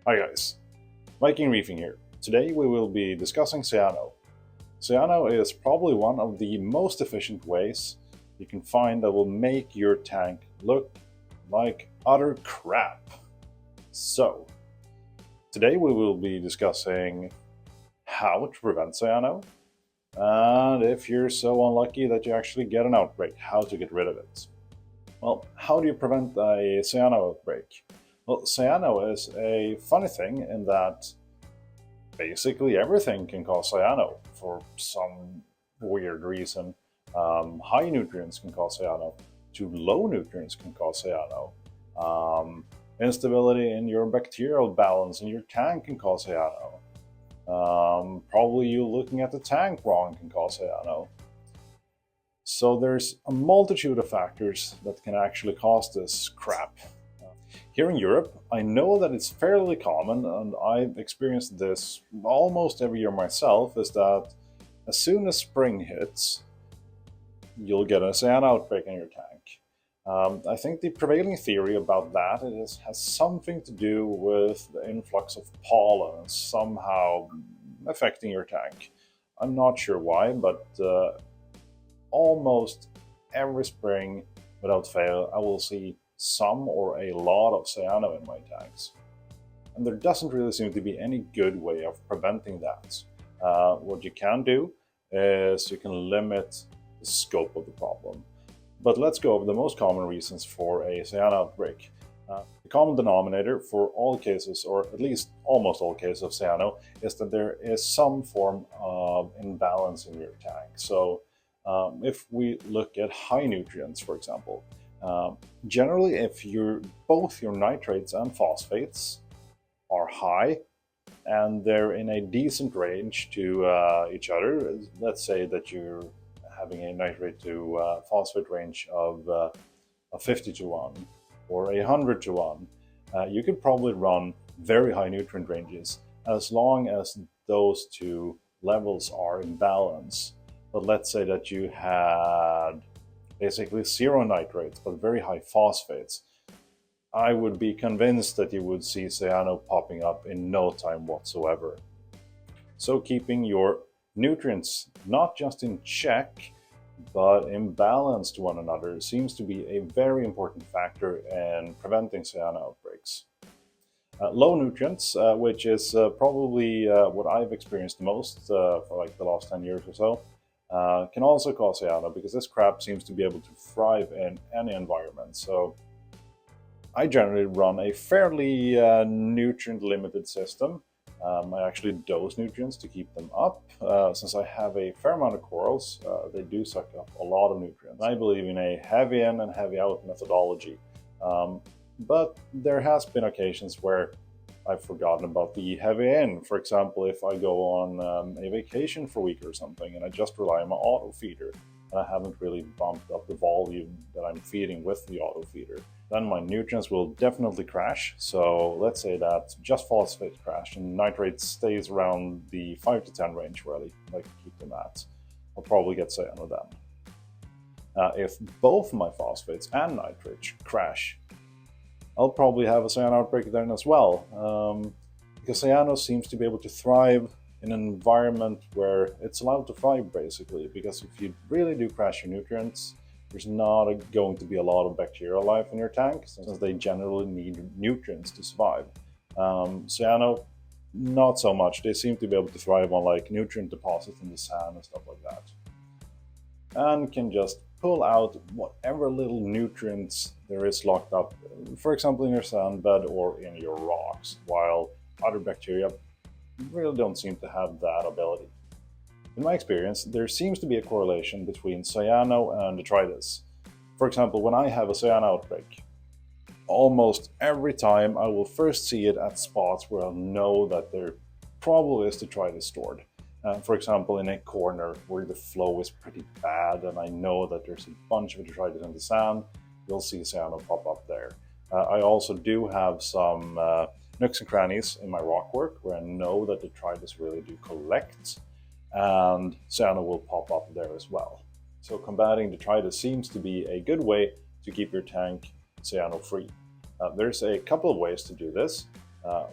Hi guys, Viking Reefing here. Today we will be discussing Cyano. Cyano is probably one of the most efficient ways you can find that will make your tank look like utter crap. So, today we will be discussing how to prevent cyano, and if you're so unlucky that you actually get an outbreak, how to get rid of it. Well, how do you prevent a cyano outbreak? Well, cyano is a funny thing in that basically everything can cause cyano for some weird reason. High nutrients can cause cyano, too low nutrients can cause cyano. Instability in your bacterial balance in your tank can cause cyano. Probably you looking at the tank wrong can cause cyano. So there's a multitude of factors that can actually cause this crap. Here in Europe, I know that it's fairly common, and I've experienced this almost every year myself, is that as soon as spring hits, you'll get a cyano outbreak in your tank. I think the prevailing theory about that has something to do with the influx of pollen somehow affecting your tank. I'm not sure why, but almost every spring, without fail, I will see some or a lot of cyano in my tanks. And there doesn't really seem to be any good way of preventing that. What you can do is you can limit the scope of the problem. But let's go over the most common reasons for a cyano outbreak. The common denominator for all cases, or at least almost all cases of cyano, is that there is some form of imbalance in your tank. So if we look at high nutrients, for example, generally if both your nitrates and phosphates are high and they're in a decent range to each other, let's say that you're having a nitrate to phosphate range of 50 to 1 or 100 to 1, you could probably run very high nutrient ranges as long as those two levels are in balance. But let's say that you had basically zero nitrates but very high phosphates. I would be convinced that you would see cyano popping up in no time whatsoever. So keeping your nutrients not just in check but in balance to one another seems to be a very important factor in preventing cyano outbreaks. Low nutrients, which is probably what I've experienced the most for like the last 10 years or so, can also cause cyano because this crap seems to be able to thrive in any environment. So I generally run a fairly nutrient limited system. I actually dose nutrients to keep them up. Since I have a fair amount of corals, they do suck up a lot of nutrients. I believe in a heavy in and heavy out methodology. But there has been occasions where I've forgotten about the heavy in. For example, if I go on a vacation for a week or something and I just rely on my auto feeder and I haven't really bumped up the volume that I'm feeding with the auto feeder, then my nutrients will definitely crash. So let's say that just phosphate crash and nitrate stays around the 5 to 10 range where I like to keep them at. I'll probably get cyano then. If both my phosphates and nitrates crash, I'll probably have a cyano outbreak then as well, because cyano seems to be able to thrive in an environment where it's allowed to thrive, basically, because if you really do crash your nutrients, there's not going to be a lot of bacterial life in your tank, since they generally need nutrients to survive. Cyano, not so much. They seem to be able to thrive on like nutrient deposits in the sand and stuff like that, and can just pull out whatever little nutrients there is locked up, for example in your sand bed or in your rocks, while other bacteria really don't seem to have that ability. In my experience, there seems to be a correlation between cyano and detritus. For example, when I have a cyano outbreak, almost every time I will first see it at spots where I'll know that there probably is detritus stored. For example, in a corner where the flow is pretty bad and I know that there's a bunch of detritus in the sand, you'll see cyano pop up there. I also do have some nooks and crannies in my rock work where I know that detritus really do collect, and cyano will pop up there as well. So combating detritus seems to be a good way to keep your tank cyano free. There's a couple of ways to do this.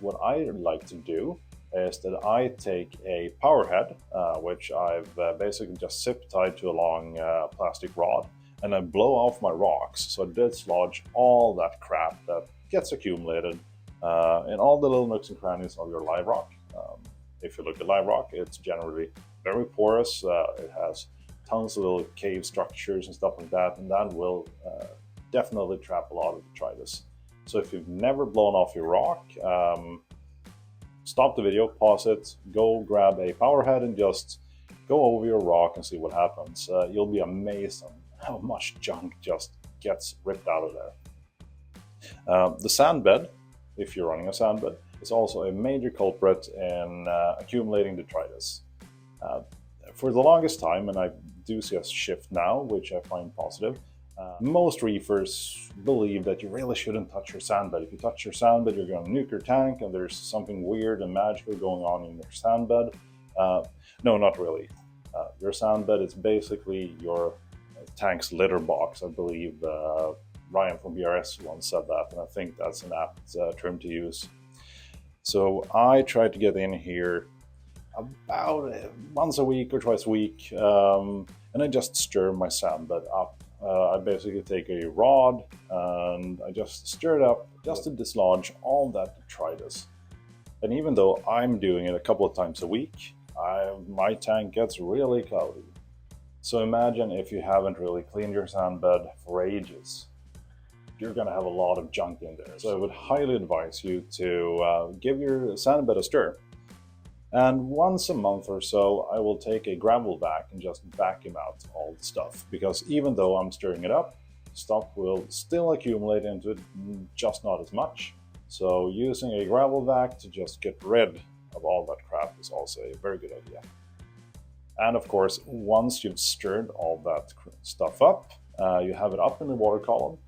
what I like to do is that I take a power head, which I've basically just zip tied to a long plastic rod, and I blow off my rocks, so I dislodge all that crap that gets accumulated in all the little nooks and crannies of your live rock. If you look at live rock, it's generally very porous. It has tons of little cave structures and stuff like that, and that will definitely trap a lot of detritus. So if you've never blown off your rock, stop the video, pause it, go grab a power head and just go over your rock and see what happens. You'll be amazed on how much junk just gets ripped out of there. The sand bed, if you're running a sand bed, is also a major culprit in accumulating detritus. For the longest time, and I do see a shift now, which I find positive, most reefers believe that you really shouldn't touch your sandbed. If you touch your sandbed, you're going to nuke your tank, and there's something weird and magical going on in your sandbed. No, not really. Your sandbed is basically your tank's litter box. I believe Ryan from BRS once said that, and I think that's an apt term to use. So I try to get in here about once a week or twice a week, and I just stir my sandbed up. I basically take a rod and I just stir it up just to dislodge all that detritus. And even though I'm doing it a couple of times a week, my tank gets really cloudy. So imagine if you haven't really cleaned your sandbed for ages. You're going to have a lot of junk in there. So I would highly advise you to give your sandbed a stir. And once a month or so, I will take a gravel vac and just vacuum out all the stuff. Because even though I'm stirring it up, stuff will still accumulate into it, just not as much. So using a gravel vac to just get rid of all that crap is also a very good idea. And of course, once you've stirred all that stuff up, you have it up in the water column.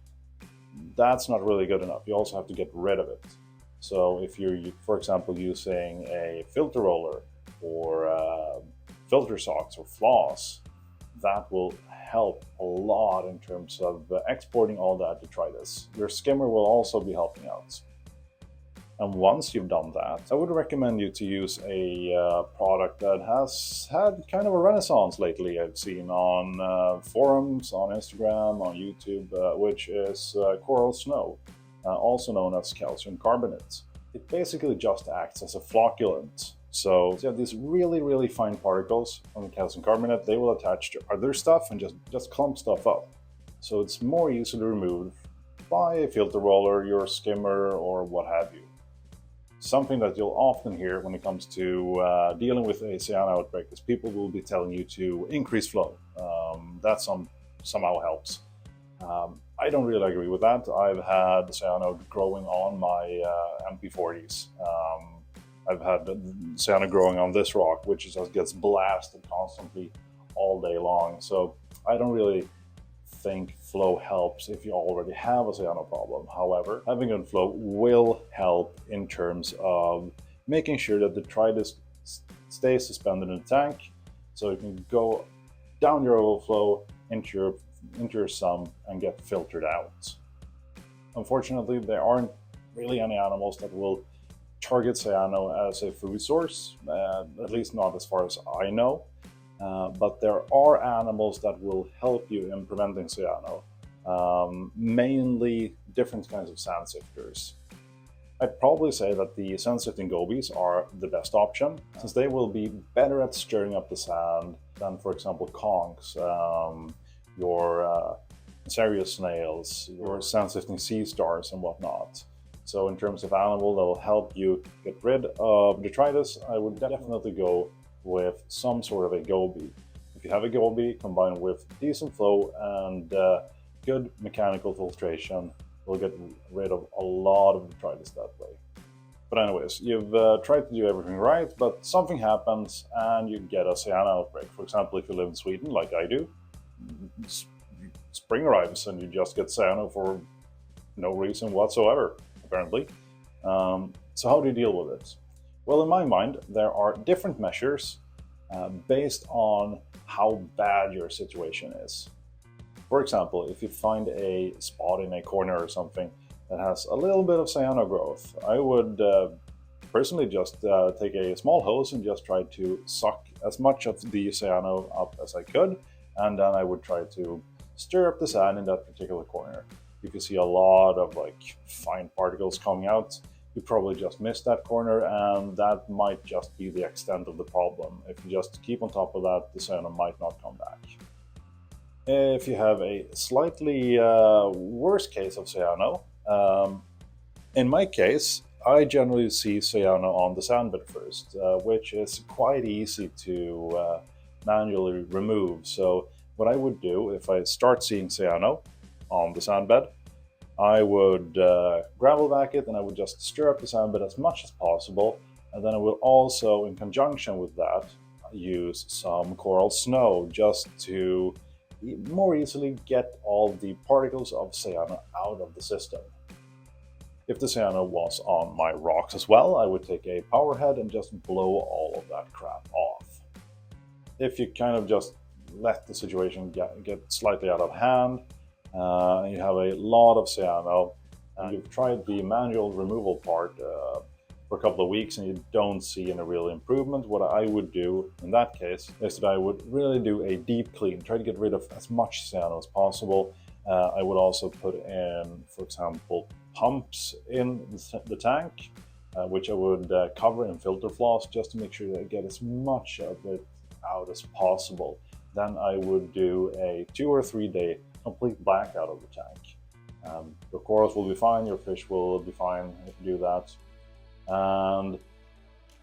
That's not really good enough. You also have to get rid of it. So if you're, for example, using a filter roller or filter socks or floss, that will help a lot in terms of exporting all that detritus. Your skimmer will also be helping out. And once you've done that, I would recommend you to use a product that has had kind of a renaissance lately. I've seen on forums, on Instagram, on YouTube, which is coral snow. Also known as calcium carbonate. It basically just acts as a flocculant. So you have these really, really fine particles from the calcium carbonate. They will attach to other stuff and just clump stuff up. So it's more easily removed by a filter roller, your skimmer, or what have you. Something that you'll often hear when it comes to dealing with a cyano outbreak is people will be telling you to increase flow. That somehow helps. I don't really agree with that. I've had cyano growing on my MP40s. I've had cyano growing on this rock, which just gets blasted constantly all day long. So I don't really think flow helps if you already have a cyano problem. However, having good flow will help in terms of making sure that the detritus stays suspended in the tank, so you can go down your overflow into your sump and get filtered out. Unfortunately, there aren't really any animals that will target cyano as a food source, at least not as far as I know. But there are animals that will help you in preventing cyano, mainly different kinds of sand sifters. I'd probably say that the sand sifting gobies are the best option, since they will be better at stirring up the sand than, for example, conchs, your serious snails, your sand sifting sea stars and whatnot. So in terms of animal that will help you get rid of detritus, I would definitely go with some sort of a goby. If you have a goby combined with decent flow and good mechanical filtration, you'll get rid of a lot of detritus that way. But anyways, you've tried to do everything right, but something happens and you get a cyano outbreak. For example, if you live in Sweden, like I do, spring arrives and you just get cyano for no reason whatsoever, apparently. So how do you deal with it? Well, in my mind, there are different measures based on how bad your situation is. For example, if you find a spot in a corner or something that has a little bit of cyano growth, I would personally just take a small hose and just try to suck as much of the cyano up as I could, and then I would try to stir up the sand in that particular corner. If you see a lot of like fine particles coming out, you probably just missed that corner, and that might just be the extent of the problem. If you just keep on top of that, the cyano might not come back. If you have a slightly worse case of cyano, in my case, I generally see cyano on the sandbed first, which is quite easy to manually remove. So what I would do if I start seeing cyano on the sandbed, I would gravel back it, and I would just stir up the sandbed as much as possible. And then I will also, in conjunction with that, use some coral snow just to more easily get all the particles of cyano out of the system. If the cyano was on my rocks as well, I would take a power head and just blow all of that crap off. If you kind of just let the situation get slightly out of hand, you have a lot of cyano, and you've tried the manual removal part for a couple of weeks and you don't see any real improvement, what I would do in that case is that I would really do a deep clean, try to get rid of as much cyano as possible. I would also put in, for example, pumps in the tank, which I would cover in filter floss just to make sure that I get as much of it out as possible. Then I would do a 2 or 3 day complete blackout of the tank. Your corals will be fine, your fish will be fine if you do that. And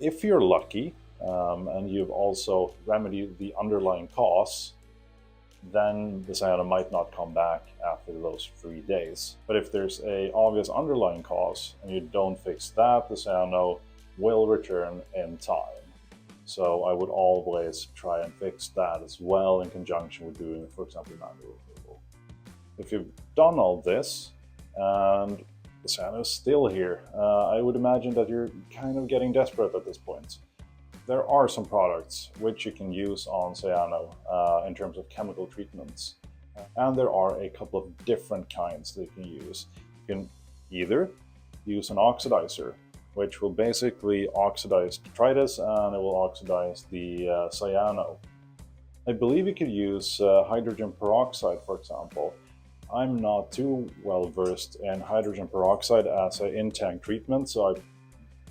if you're lucky, and you've also remedied the underlying cause, then the cyano might not come back after those 3 days. But if there's a obvious underlying cause and you don't fix that, the cyano will return in time. So I would always try and fix that as well in conjunction with doing, for example, manual removal. If you've done all this and the cyano is still here, I would imagine that you're kind of getting desperate at this point. There are some products which you can use on cyano in terms of chemical treatments. And there are a couple of different kinds that you can use. You can either use an oxidizer, which will basically oxidize detritus and it will oxidize the cyano. I believe you could use hydrogen peroxide, for example. I'm not too well versed in hydrogen peroxide as an in-tank treatment, so I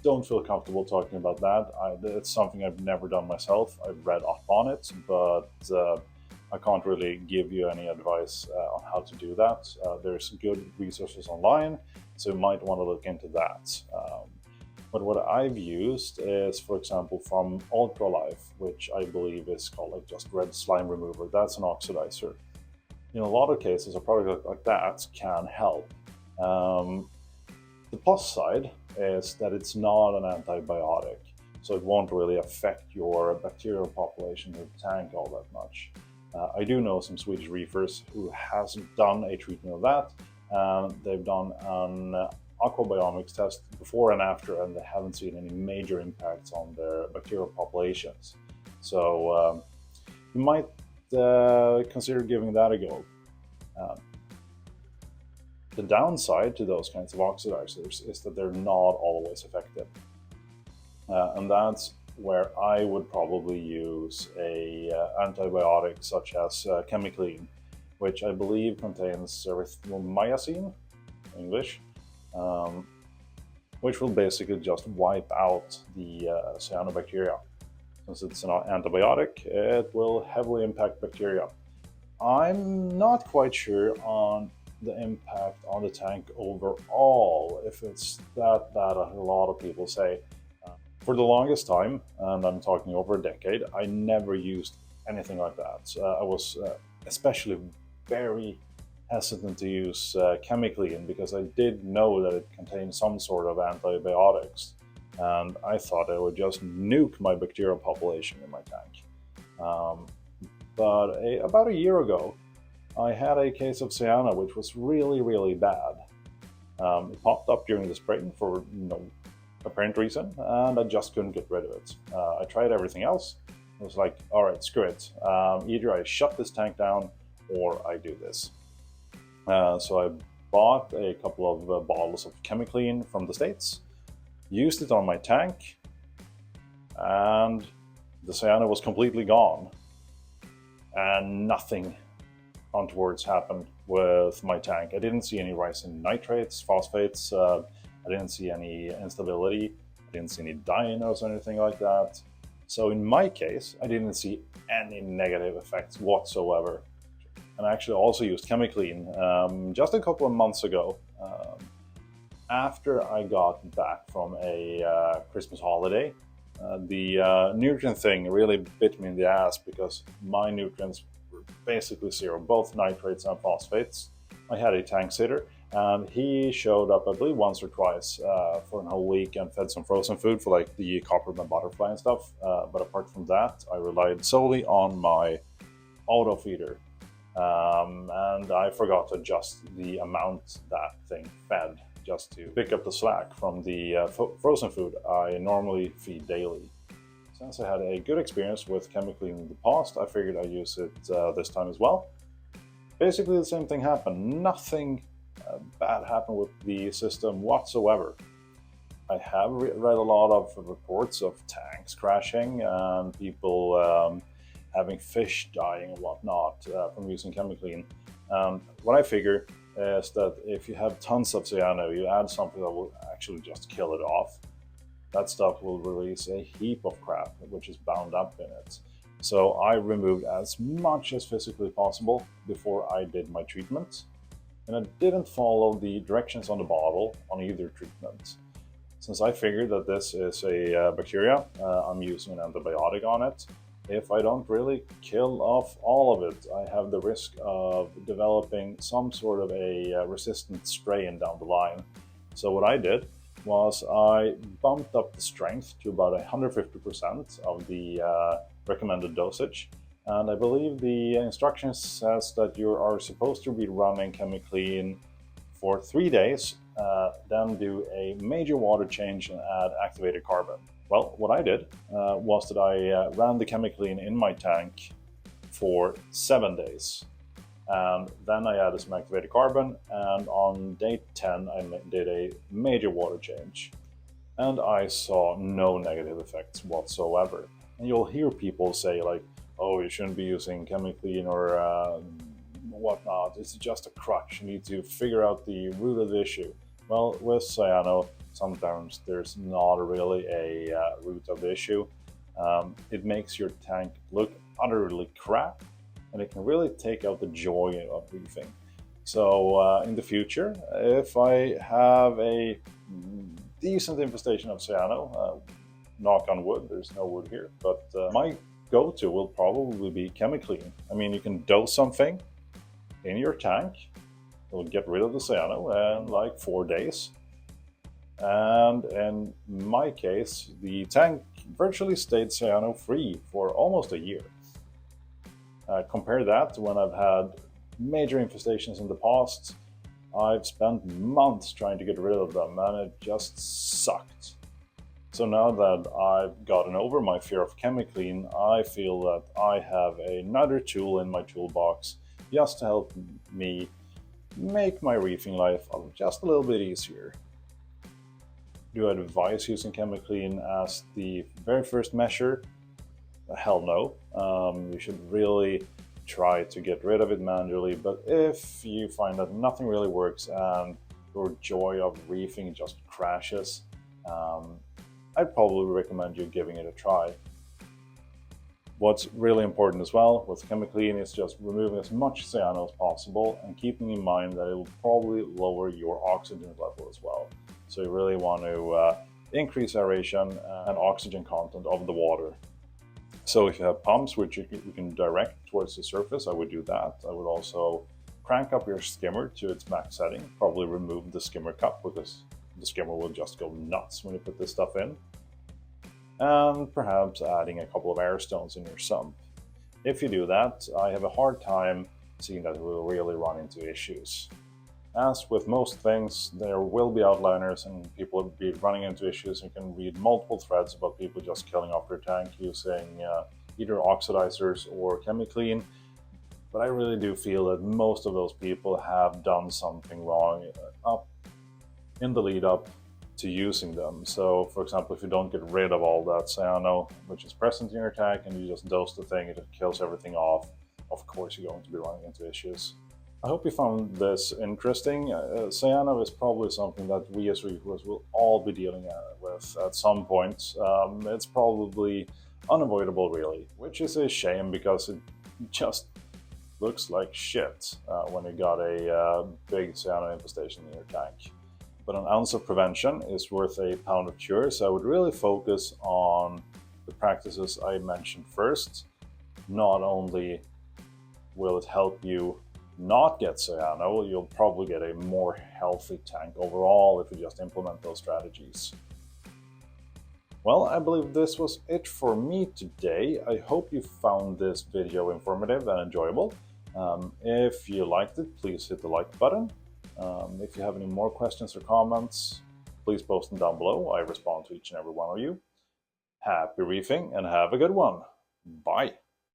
don't feel comfortable talking about that. It's something I've never done myself. I've read up on it, but I can't really give you any advice on how to do that. There's good resources online, so you might want to look into that. But what I've used is, for example, from Ultralife, which I believe is called like just red slime remover. That's an oxidizer. In a lot of cases, a product like that can help. The plus side is that it's not an antibiotic, so it won't really affect your bacterial population in the tank all that much. I do know some Swedish reefers who has done a treatment of that, and they've done an aquabiomics test before and after, and they haven't seen any major impacts on their bacterial populations. So you might consider giving that a go. The downside to those kinds of oxidizers is that they're not always effective. And that's where I would probably use a antibiotic such as Chemiclean, which I believe contains erythromycin, English, which will basically just wipe out the cyanobacteria. Since it's an antibiotic, it will heavily impact bacteria. I'm not quite sure on the impact on the tank overall, if it's that bad as a lot of people say. For the longest time, and I'm talking over a decade, I never used anything like that. I was especially very hesitant to use Chemiclean because I did know that it contained some sort of antibiotics, and I thought it would just nuke my bacterial population in my tank. But about a year ago, I had a case of cyano which was really, really bad. It popped up during the spring for no apparent reason, and I just couldn't get rid of it. I tried everything else. I was like, all right, screw it. Either I shut this tank down or I do this. So I bought a couple of bottles of Chemiclean from the States, Used it on my tank, and the cyano was completely gone, and nothing untoward happened with my tank. I didn't see any rise in nitrates, phosphates, I didn't see any instability, I didn't see any dinos or anything like that. So in my case, I didn't see any negative effects whatsoever. And I actually also used ChemiClean just a couple of months ago. After I got back from a Christmas holiday, the nutrient thing really bit me in the ass because my nutrients were basically zero, both nitrates and phosphates. I had a tank sitter, and he showed up, I believe, once or twice for a whole week and fed some frozen food for like the copperman butterfly and stuff. But apart from that, I relied solely on my auto feeder. And I forgot to adjust the amount that thing fed just to pick up the slack from the frozen food I normally feed daily. Since I had a good experience with ChemiClean in the past, I figured I'd use it this time as well. Basically the same thing happened. Nothing bad happened with the system whatsoever. I have read a lot of reports of tanks crashing and people having fish dying and whatnot from using ChemiClean. What I figure is that if you have tons of cyano, you add something that will actually just kill it off. That stuff will release a heap of crap which is bound up in it. So I removed as much as physically possible before I did my treatment. And I didn't follow the directions on the bottle on either treatment. Since I figured that this is a bacteria, I'm using an antibiotic on it. If I don't really kill off all of it, I have the risk of developing some sort of a resistant strain down the line. So what I did was I bumped up the strength to about 150% of the recommended dosage. And I believe the instructions says that you are supposed to be running ChemiClean for 3 days, then do a major water change and add activated carbon. Well, what I did was that I ran the ChemiClean in my tank for 7 days. And then I added some activated carbon, and on day 10 I did a major water change. And I saw no negative effects whatsoever. And you'll hear people say like, oh, you shouldn't be using ChemiClean or whatnot, it's just a crutch, you need to figure out the root of the issue. Well, with cyano, sometimes there's not really a root of the issue. It makes your tank look utterly crap, and it can really take out the joy of reefing. So in the future, if I have a decent infestation of cyano, knock on wood, there's no wood here, but my go-to will probably be ChemiClean. I mean, you can dose something in your tank, it'll get rid of the cyano in like 4 days. And in my case, the tank virtually stayed cyano free for almost a year. Compare that to when I've had major infestations in the past. I've spent months trying to get rid of them, and it just sucked. So now that I've gotten over my fear of ChemiClean, I feel that I have another tool in my toolbox just to help me make my reefing life just a little bit easier. Do I advise using ChemiClean as the very first measure? Hell no. You should really try to get rid of it manually, but if you find that nothing really works and your joy of reefing just crashes, I'd probably recommend you giving it a try. What's really important as well with ChemiClean is just removing as much cyano as possible and keeping in mind that it will probably lower your oxygen level as well. So you really want to increase aeration and oxygen content of the water. So if you have pumps which you can direct towards the surface, I would do that. I would also crank up your skimmer to its max setting, probably remove the skimmer cup because the skimmer will just go nuts when you put this stuff in. And perhaps adding a couple of air stones in your sump. If you do that, I have a hard time seeing that it will really run into issues. As with most things, there will be outliners and people will be running into issues. You can read multiple threads about people just killing off their tank using either oxidizers or ChemiClean. But I really do feel that most of those people have done something wrong up in the lead up to using them. So for example, if you don't get rid of all that cyano which is present in your tank and you just dose the thing, it just kills everything off, of course you're going to be running into issues. I hope you found this interesting. Cyano is probably something that we as reefers will all be dealing with at some point. It's probably unavoidable really, which is a shame because it just looks like shit when you got a big cyano infestation in your tank. But an ounce of prevention is worth a pound of cure, so I would really focus on the practices I mentioned first. Not only will it help you not get cyano, you'll probably get a more healthy tank overall if you just implement those strategies. Well, I believe this was it for me today. I hope you found this video informative and enjoyable. If you liked it, please hit the like button. If you have any more questions or comments, please post them down below. I respond to each and every one of you. Happy reefing and have a good one. Bye.